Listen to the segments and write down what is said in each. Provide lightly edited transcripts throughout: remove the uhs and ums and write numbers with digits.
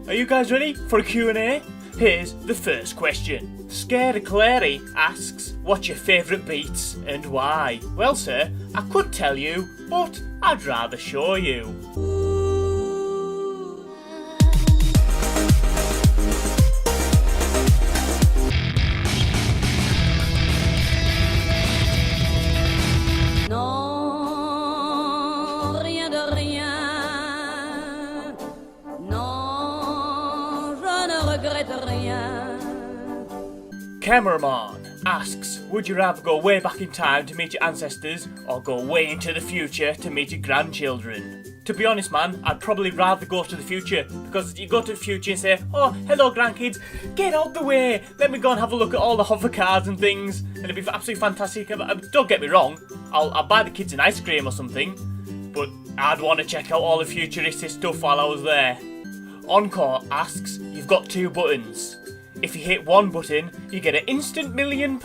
are you guys ready for a Q&A? Here's the first question. Scary Clary asks, what's your favourite beats and why? Well sir, I could tell you, but I'd rather show you. Cameraman asks, would you rather go way back in time to meet your ancestors or go way into the future to meet your grandchildren? To be honest man, I'd probably rather go to the future, because you go to the future and say, oh, hello grandkids, get out the way, let me go and have a look at all the hover cars and things, and it'd be absolutely fantastic. Don't get me wrong, I'll buy the kids an ice cream or something, but I'd want to check out all the futuristic stuff while I was there. Encore asks, you've got 2 buttons. If you hit one button, you get an instant £1 million.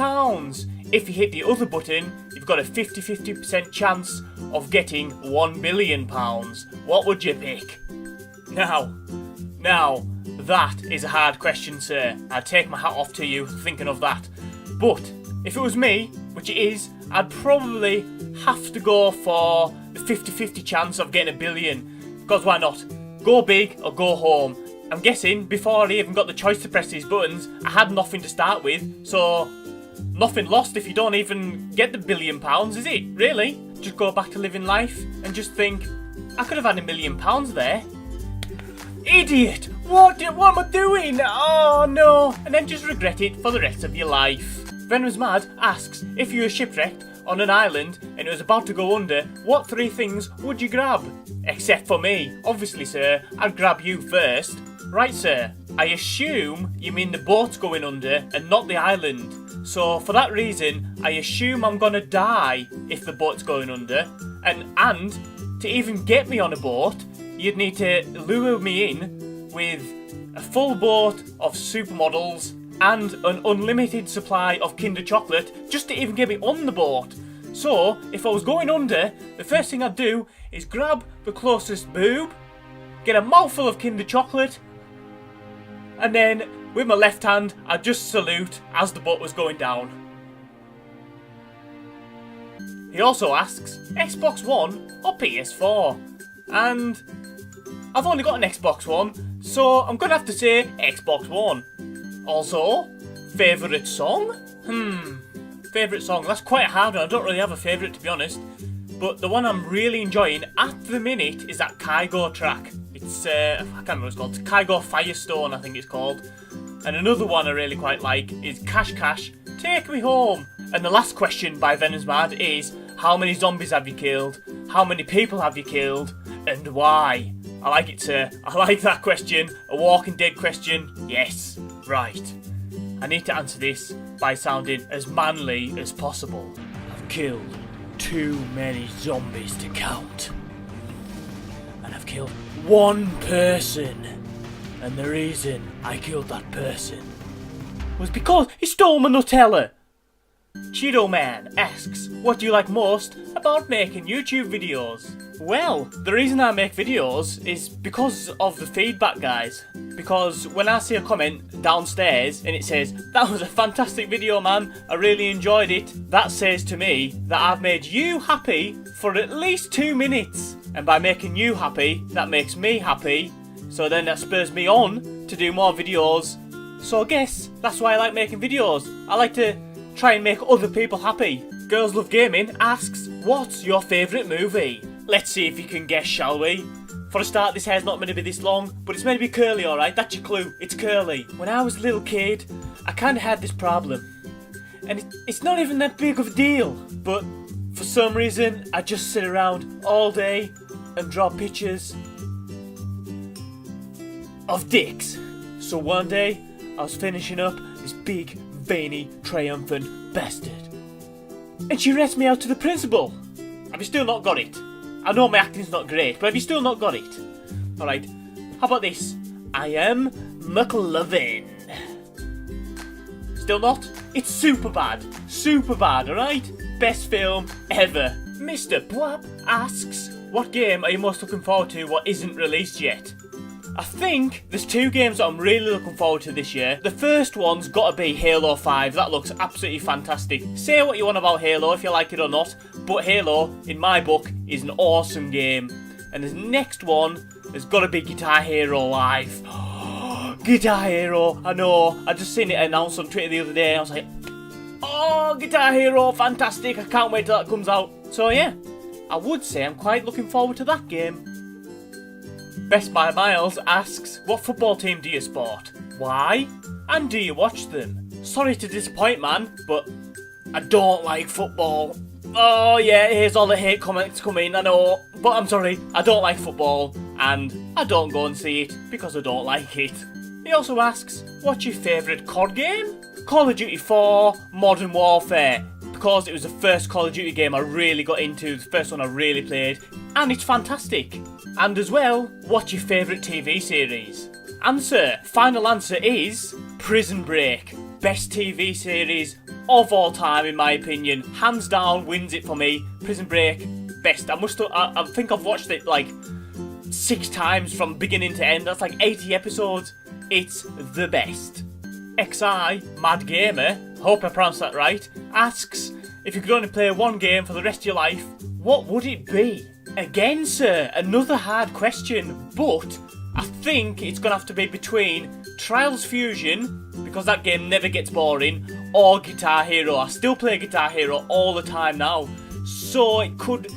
If you hit the other button, you've got a 50% chance of getting £1 billion. What would you pick? Now, that is a hard question, sir. I'd take my hat off to you thinking of that. But if it was me, which it is, I'd probably have to go for the 50-50 chance of getting $1 billion. Because why not? Go big or go home. I'm guessing before I even got the choice to press these buttons, I had nothing to start with, so nothing lost if you don't even get the £1 billion, is it? Really? Just go back to living life and just think, I could have had £1 million there. Idiot! What am I doing? Oh no! And then just regret it for the rest of your life. Venom's Mad asks, if you were shipwrecked on an island and it was about to go under, what 3 things would you grab? Except for me. Obviously, sir, I'd grab you first. Right, sir, I assume you mean the boat's going under and not the island. So, for that reason, I assume I'm gonna die if the boat's going under. And to even get me on a boat, you'd need to lure me in with a full boat of supermodels and an unlimited supply of Kinder Chocolate just to even get me on the boat. So, if I was going under, the first thing I'd do is grab the closest boob, get a mouthful of Kinder Chocolate, and then, with my left hand, I'd just salute as the boat was going down. He also asks, Xbox One or PS4? And I've only got an Xbox One, so I'm gonna have to say Xbox One. Also, favourite song? Favourite song, that's quite a hard one. I don't really have a favourite, to be honest. But the one I'm really enjoying at the minute is that Kygo track. It's, I can't remember what it's called. It's Kygo Firestone, I think it's called. And another one I really quite like is Cash Cash, Take Me Home. And the last question by Venom's Mad is, how many zombies have you killed? How many people have you killed? And why? I like it, sir. I like that question. A Walking Dead question. Yes. Right. I need to answer this by sounding as manly as possible. I've killed too many zombies to count. And I've killed one person. And the reason I killed that person was because he stole my Nutella. Cheeto Man asks, what do you like most about making YouTube videos? Well, the reason I make videos is because of the feedback, guys. Because when I see a comment downstairs and it says, that was a fantastic video, man, I really enjoyed it, that says to me that I've made you happy for at least 2 minutes. And by making you happy, that makes me happy. So then that spurs me on to do more videos. So I guess that's why I like making videos. I like to try and make other people happy. Girls Love Gaming asks, what's your favourite movie? Let's see if you can guess, shall we? For a start, this hair's not meant to be this long, but it's meant to be curly, alright? That's your clue. It's curly. When I was a little kid, I kind of had this problem. And it's not even that big of a deal. But for some reason, I just sit around all day and draw pictures of dicks. So one day, I was finishing up this big, veiny, triumphant bastard. And she rats me out to the principal. Have you still not got it? I know my acting's not great, but have you still not got it? Alright, how about this? I am McLovin. Still not? It's super bad. Super bad, alright? Best film ever. Mr. Blab asks, what game are you most looking forward to what isn't released yet? I think there's 2 games that I'm really looking forward to this year. The first one's got to be Halo 5. That looks absolutely fantastic. Say what you want about Halo, if you like it or not, but Halo, in my book, is an awesome game. And the next one has got to be Guitar Hero Live. Guitar Hero, I know. I just seen it announced on Twitter the other day and I was like, oh, Guitar Hero, fantastic. I can't wait till that comes out. So yeah, I would say I'm quite looking forward to that game. Best by Miles asks, what football team do you support? Why? And do you watch them? Sorry to disappoint, man, but I don't like football. Oh yeah, here's all the hate comments coming, I know. But I'm sorry, I don't like football, and I don't go and see it because I don't like it. He also asks, what's your favourite COD game? Call of Duty 4 Modern Warfare, because it was the first Call of Duty game I really got into, the first one I really played, and it's fantastic. And as well, what's your favourite TV series? Final answer is Prison Break. Best TV series of all time in my opinion. Hands down wins it for me. Prison Break, best. I think I've watched it like 6 times from beginning to end. That's like 80 episodes. It's the best. XI, Mad Gamer, hope I pronounced that right, asks, if you could only play one game for the rest of your life, what would it be? Again, sir, another hard question, but I think it's going to have to be between Trials Fusion, because that game never gets boring, or Guitar Hero. I still play Guitar Hero all the time now, so it could...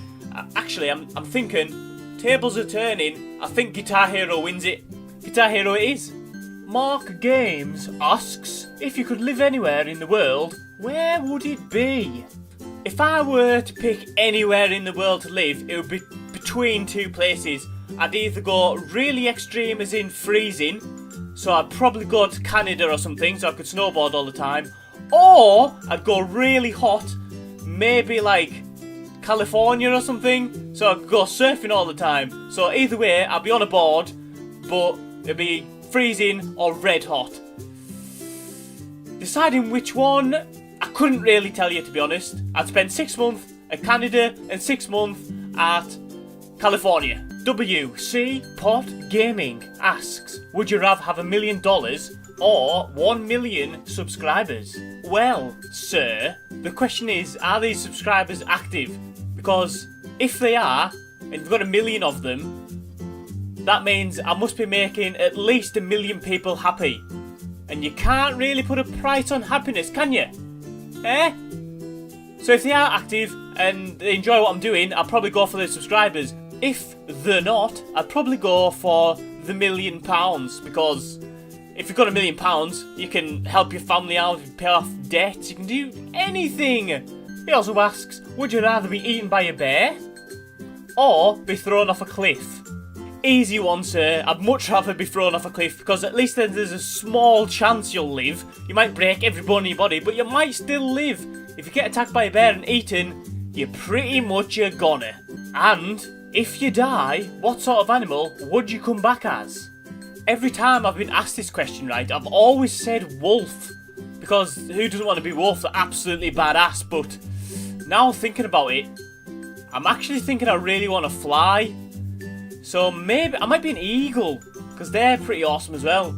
Actually, I'm thinking, tables are turning, I think Guitar Hero wins it. Guitar Hero it is. Mark Games asks, if you could live anywhere in the world, where would it be? If I were to pick anywhere in the world to live, it would be between 2 places. I'd either go really extreme as in freezing, so I'd probably go to Canada or something so I could snowboard all the time, or I'd go really hot, maybe like California or something, so I could go surfing all the time. So either way, I'd be on a board, but it'd be freezing or red hot. Deciding which one, I couldn't really tell you to be honest. I'd spend 6 months at Canada and 6 months at California. WC Pot Gaming asks, would you rather have $1 million or 1 million subscribers? Well, sir, the question is, are these subscribers active? Because if they are, and you've got 1 million of them, that means I must be making at least 1 million people happy. And you can't really put a price on happiness, can you? Eh? So if they are active and they enjoy what I'm doing, I'll probably go for the subscribers. If they're not, I'd probably go for the £1 million, because if you've got £1 million, you can help your family out, pay off debts, you can do anything. He also asks, would you rather be eaten by a bear or be thrown off a cliff? Easy one, sir. I'd much rather be thrown off a cliff, because at least then there's a small chance you'll live. You might break every bone in your body, but you might still live. If you get attacked by a bear and eaten, you're pretty much a goner. And if you die, what sort of animal would you come back as? Every time I've been asked this question, right, I've always said wolf, because who doesn't want to be wolf? They're absolutely badass. But now thinking about it, I'm actually thinking I really want to fly. So maybe I might be an eagle, because they're pretty awesome as well.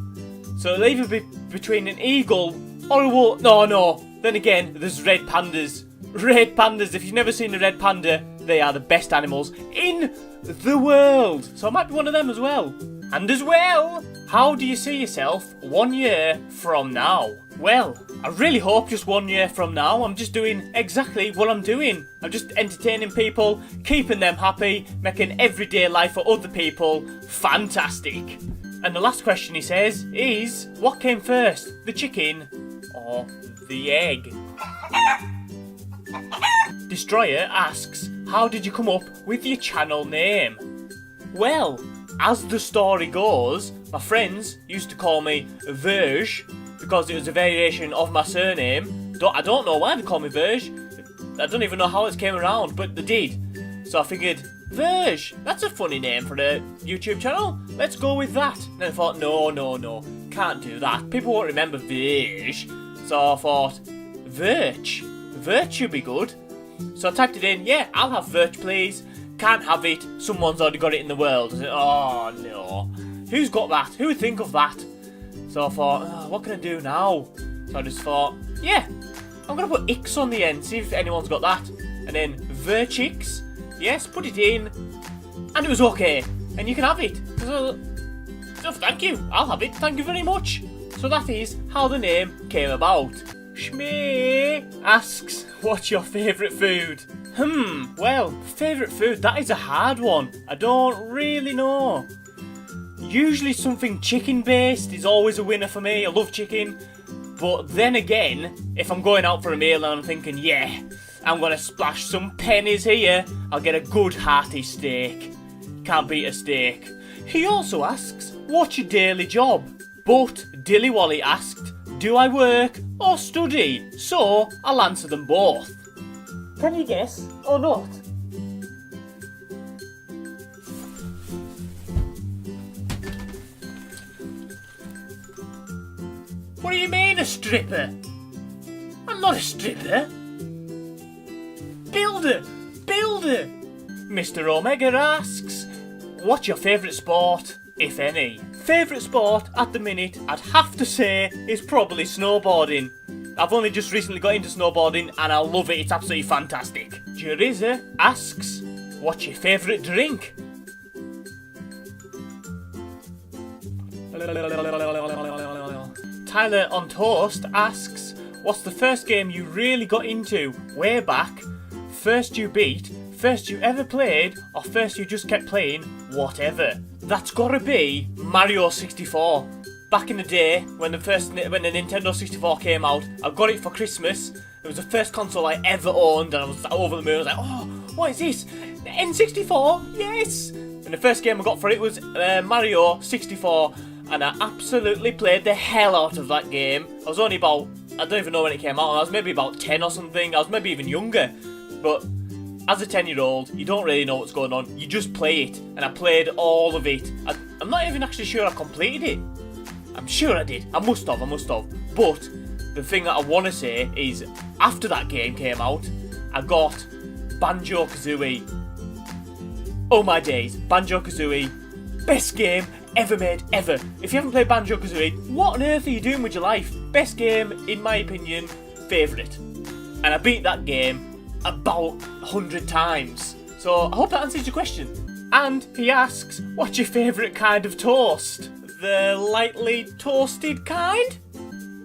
So it'll either be between an eagle or a wolf. No. Then again, there's red pandas. Red pandas, if you've never seen a red panda, they are the best animals in the world. So I might be one of them as well. And as well, how do you see yourself 1 year from now? Well, I really hope just 1 year from now I'm just doing exactly what I'm doing. I'm just entertaining people, keeping them happy, making everyday life for other people fantastic. And the last question he says is, what came first, the chicken or the egg? Destroyer asks, how did you come up with your channel name? Well, as the story goes, my friends used to call me Verge because it was a variation of my surname. I don't know why they call me Verge. I don't even know how it came around, but they did. So I figured, Verge, that's a funny name for a YouTube channel. Let's go with that. And I thought, no, can't do that. People won't remember Verge. So I thought, Verch should be good. So I typed it in, yeah, I'll have Verch please. Can't have it, someone's already got it in the world. I said, oh no. Who's got that? Who would think of that? So I thought, oh, what can I do now? So I just thought, yeah, I'm going to put X on the end, see if anyone's got that. And then Verchix, yes, put it in, and it was okay. And you can have it. So thank you, I'll have it, thank you very much. So that is how the name came about. Shmee asks, what's your favourite food? Well, favourite food, that is a hard one. I don't really know. Usually something chicken based is always a winner for me. I love chicken. But then again, if I'm going out for a meal and I'm thinking, yeah, I'm going to splash some pennies here, I'll get a good hearty steak. Can't beat a steak. He also asks, what's your daily job? But Dilly Wally asked, do I work or study? So I'll answer them both. Can you guess or not? What do you mean a stripper? I'm not a stripper. Builder! Mr. Omega asks, what's your favourite sport, if any? Favourite sport at the minute, I'd have to say, is probably snowboarding. I've only just recently got into snowboarding and I love it, it's absolutely fantastic. Jeriza asks, what's your favourite drink? Tyler on Toast asks, what's the first game you really got into? Way back? First you beat? First you ever played? Or first you just kept playing? Whatever. That's gotta be Mario 64. Back in the day, when the Nintendo 64 came out, I got it for Christmas. It was the first console I ever owned, and I was over the moon. I was like, oh, what is this? N64? Yes! And the first game I got for it was Mario 64, and I absolutely played the hell out of that game. I was only about, I don't even know when it came out, I was maybe about 10 or something, I was maybe even younger. But as a 10-year-old, you don't really know what's going on, you just play it, and I played all of it. I'm not even actually sure I completed it. I'm sure I did. I must have. But the thing that I want to say is, after that game came out, I got Banjo-Kazooie. Oh my days, Banjo-Kazooie, best game ever made, ever. If you haven't played Banjo-Kazooie, what on earth are you doing with your life? Best game, in my opinion, favourite. And I beat that game about 100 times. So I hope that answers your question. And he asks, what's your favourite kind of toast? The lightly toasted kind?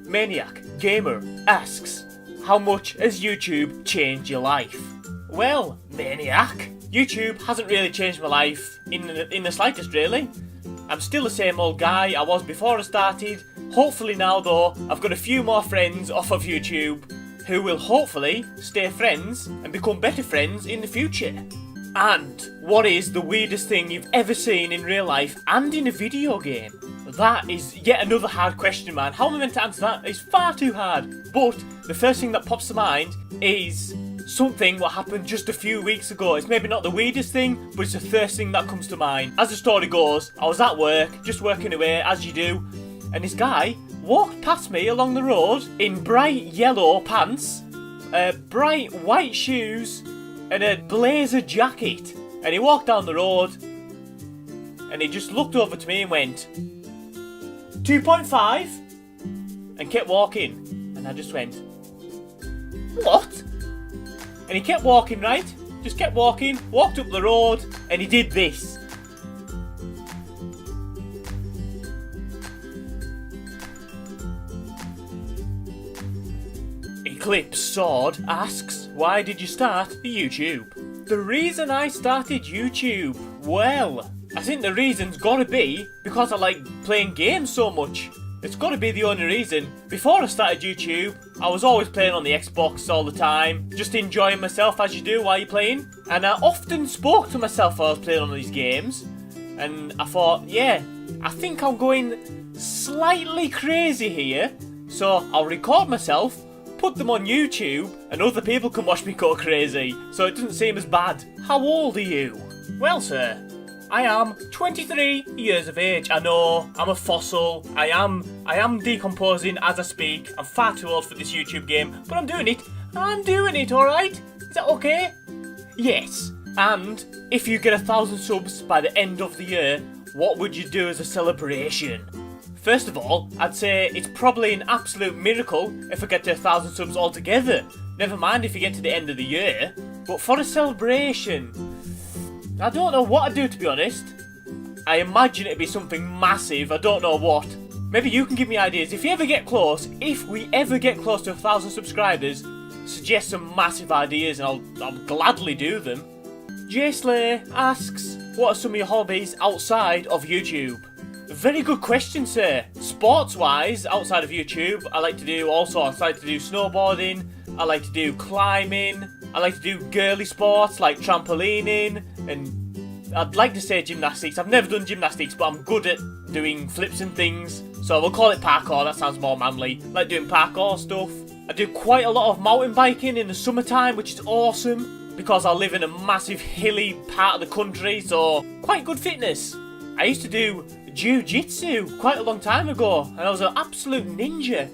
Maniac Gamer asks, how much has YouTube changed your life? Well, Maniac, YouTube hasn't really changed my life in the slightest, really. I'm still the same old guy I was before I started. Hopefully now, though, I've got a few more friends off of YouTube who will hopefully stay friends and become better friends in the future. And what is the weirdest thing you've ever seen in real life and in a video game? That is yet another hard question, man. How am I meant to answer that? It's far too hard. But the first thing that pops to mind is something what happened just a few weeks ago. It's maybe not the weirdest thing, but it's the first thing that comes to mind. As the story goes, I was at work, just working away, as you do, and this guy walked past me along the road in bright yellow pants, bright white shoes, and a blazer jacket. And he walked down the road, and he just looked over to me and went, 2.5? And kept walking. And I just went, what? And he kept walking, right? Just kept walking, walked up the road, and he did this. Eclipse Sword asks, why did you start YouTube? The reason I started YouTube? Well, I think the reason's gotta be because I like playing games so much. It's gotta be the only reason. Before I started YouTube, I was always playing on the Xbox all the time, just enjoying myself as you do while you're playing. And I often spoke to myself while I was playing on these games. And I thought, yeah, I think I'm going slightly crazy here. So I'll record myself, put them on YouTube, and other people can watch me go crazy. So it doesn't seem as bad. How old are you? Well, sir, I am 23 years of age. I know, I'm a fossil. I am decomposing as I speak. I'm far too old for this YouTube game, but I'm doing it. I'm doing it, alright? Is that okay? Yes. And if you get 1,000 subs by the end of the year, what would you do as a celebration? First of all, I'd say it's probably an absolute miracle if I get to 1,000 subs altogether. Never mind if you get to the end of the year. But for a celebration, I don't know what I'd do, to be honest. I imagine it'd be something massive, I don't know what. Maybe you can give me ideas. If we ever get close to 1,000 subscribers, suggest some massive ideas and I'll gladly do them. J Slay asks, what are some of your hobbies outside of YouTube? Very good question, sir. Sports-wise, outside of YouTube, I like to do all sorts. I like to do snowboarding, I like to do climbing, I like to do girly sports like trampolining, and I'd like to say gymnastics. I've never done gymnastics, but I'm good at doing flips and things, so we'll call it parkour, that sounds more manly. I like doing parkour stuff. I do quite a lot of mountain biking in the summertime, which is awesome, because I live in a massive hilly part of the country, so quite good fitness. I used to do jiu-jitsu quite a long time ago, and I was an absolute ninja.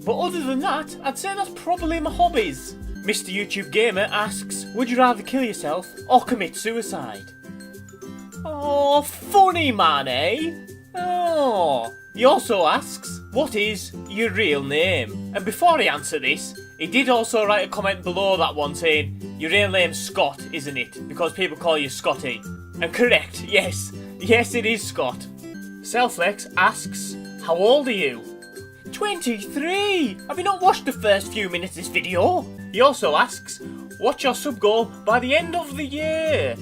But other than that, I'd say that's probably my hobbies. Mr. YouTube Gamer asks, would you rather kill yourself or commit suicide? Oh, funny man, eh? Oh. He also asks, what is your real name? And before I answer this, he did also write a comment below that one saying, your real name's Scott, isn't it? Because people call you Scotty. And correct, yes. Yes, it is Scott. Selflex asks, how old are you? 23! Have you not watched the first few minutes of this video? He also asks, what's your sub goal by the end of the year?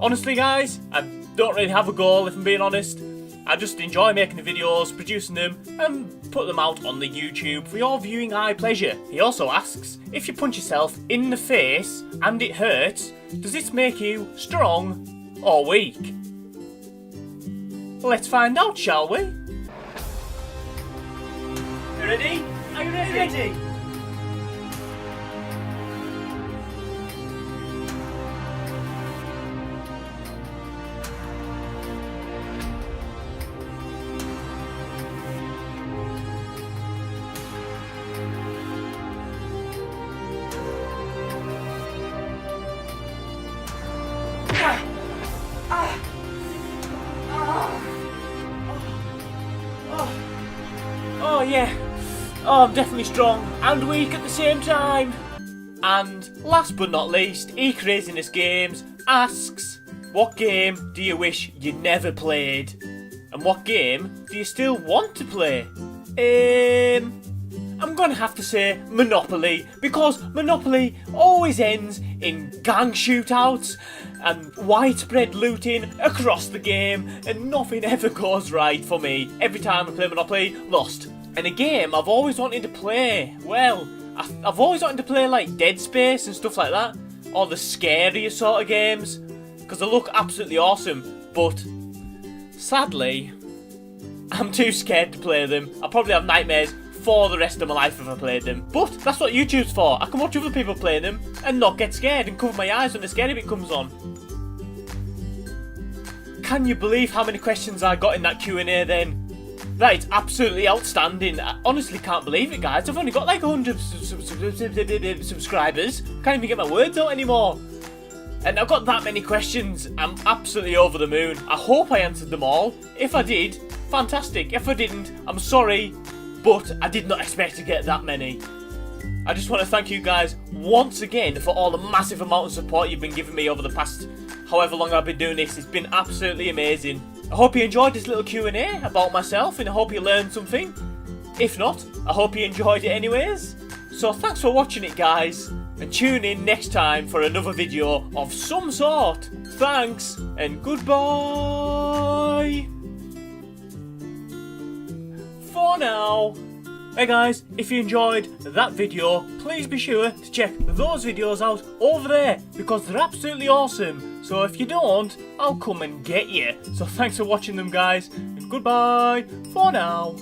Honestly guys, I don't really have a goal if I'm being honest. I just enjoy making the videos, producing them, and put them out on the YouTube for your viewing eye pleasure. He also asks, if you punch yourself in the face and it hurts, does this make you strong or weak? Let's find out, shall we? You ready? Are you ready? Oh yeah, oh I'm definitely strong and weak at the same time. And last but not least, eCraziness Games asks, what game do you wish you never played? And what game do you still want to play? I'm gonna have to say Monopoly, because Monopoly always ends in gang shootouts and widespread looting across the game, and nothing ever goes right for me. Every time I play Monopoly, lost. And a game I've always wanted to play, well, I've always wanted to play like Dead Space and stuff like that, or the scarier sort of games, because they look absolutely awesome, but sadly, I'm too scared to play them. I'll probably have nightmares for the rest of my life if I played them. But that's what YouTube's for. I can watch other people playing them and not get scared and cover my eyes when the scary bit comes on. Can you believe how many questions I got in that Q&A then? That is absolutely outstanding. I honestly can't believe it, guys. I've only got like 100 subscribers. Can't even get my words out anymore. And I've got that many questions. I'm absolutely over the moon. I hope I answered them all. If I did, fantastic. If I didn't, I'm sorry, but I did not expect to get that many. I just want to thank you guys once again for all the massive amount of support you've been giving me over the past however long I've been doing this. It's been absolutely amazing. I hope you enjoyed this little Q&A about myself, and I hope you learned something. If not, I hope you enjoyed it anyways. So thanks for watching it, guys, and tune in next time for another video of some sort. Thanks, and goodbye for now. Hey guys, if you enjoyed that video, please be sure to check those videos out over there, because they're absolutely awesome. So if you don't, I'll come and get you. So thanks for watching them, guys, and goodbye for now.